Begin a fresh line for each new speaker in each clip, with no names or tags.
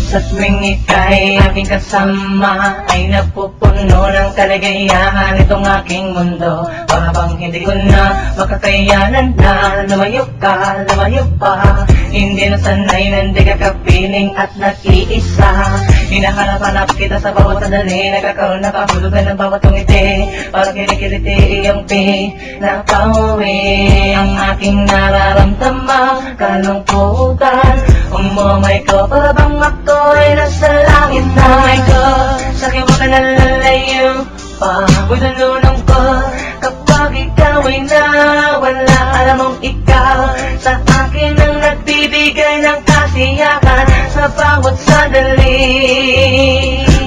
Sa tuwing ika'y aking kasama, ay napupuno ng kaligayahan itong aking mundo. Para bang hindi ko na makakayanan na lumayo ka, lumayo pa. Hindi na sanay na hindi ka kapiling at nag-iisa. Hinahanap-hanap kita sa bawat sandali, nagkakaroon na kahulugan ng bawat tungiti. Para kinikiliti iyong pinapauwi ang aking nararamdaman, kalungkutan. Umumay ko, para bang ako ay nasa langit na. Umumay ko, sa'kin mo ka nalalayo pa. Ako'y nalulong ko kapag ikaw ay nawala. Alam mong ikaw sa akin ang nagbibigay ng kasiyahan sa bawat sandali.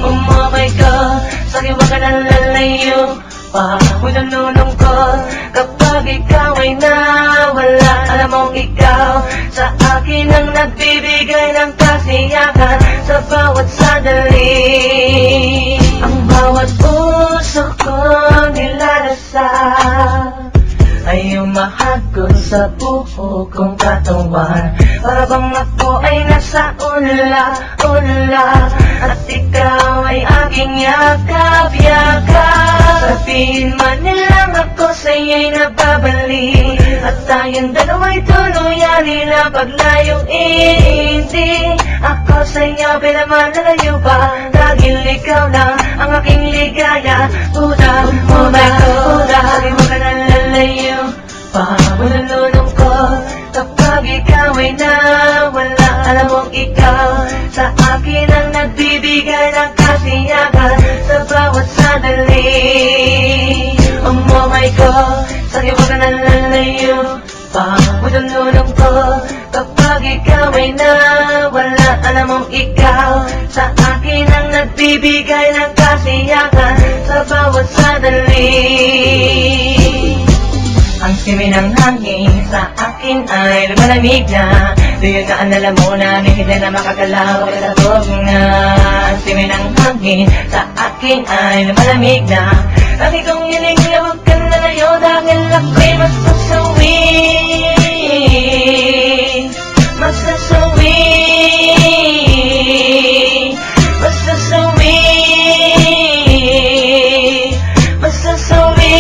Umumay ko, sa'kin mo ka nalalayo pa. Ako'y nalulong ko kapag ikaw ay nawala. Alam mong ikaw sa akin ang nagbibigay ng kasiyahan sa bawat sandali. Ang bawat puso ko nilalasal ay umahagod sa buo kong katawan. Para bang ako ay nasa unla, at ikaw ay aking yakap-yakap. Sabihin man nilang ako sa'yo'y nababali, at tayong dalawa'y tuluyan na paglayong hindi. Ako sa'yo pinamalalayo pa, dahil ikaw lang ang aking ligaya. Puda, puda, puda, sabi mo ka nalalayo pa. Nalulong ko kapag ikaw ay nawala. Alam mong ikaw sa akin ang nagbibigay ng kasiyahan sa bawat sandali. Umumay ko, sa'yo mo ka nalalayo pa. Nalulong ko kapag ikaw ay nawala. Alam mong ikaw sa akin ang nagbibigay ng kasiyahan sa bawat sandali. Ang simi ng hangin sa akin ay lumalamig na. Doon na ang alam mo na hindi na makagalaw at natog na. Ang simi ng hangin sa akin ay lumalamig na. Lagi kong hinihilawag ka na layo dahil ako'y masasawi. Masasawi, masasawi, masasawi.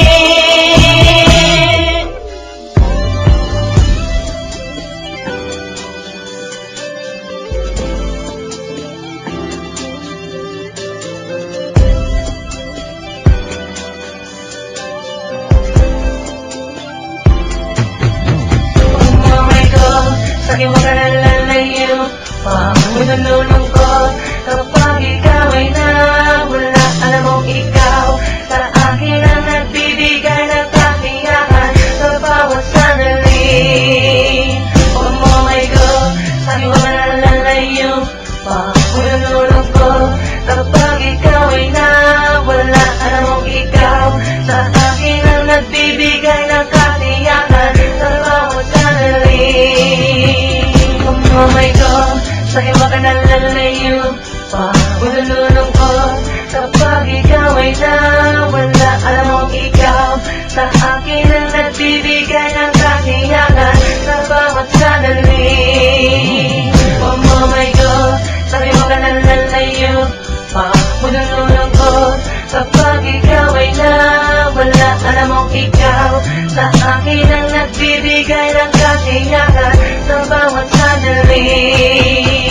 Sa'kin mo ka nalalayo pa. Nalulong ko kapag ikaw ay nawala. Alam mong ikaw sa akin ang nagbibigay ng kasiyahan sa bawat sandali. Umumay ko, sa'kin mo ka nalalayo pa. Nalulong ko kapag ikaw ay nawala. Alam mong ikaw sa akin ang nagbibigay ng kasiyahan sa bawat sandali. Umumay ko, sa'yo ba ka nalalayo pa? Nalulong ko kapag ikaw ay nawala. Alam mong ikaw sa akin ang nagbibigay ng kasiyahan sa bawat sandali. Umumay ko, sa'yo ba ka nalalayo pa? Nalulong ko kapag ikaw ay nawala. Alam mong ikaw sa akin ang nagbibigay ng kasiyahan sa bawat sandali.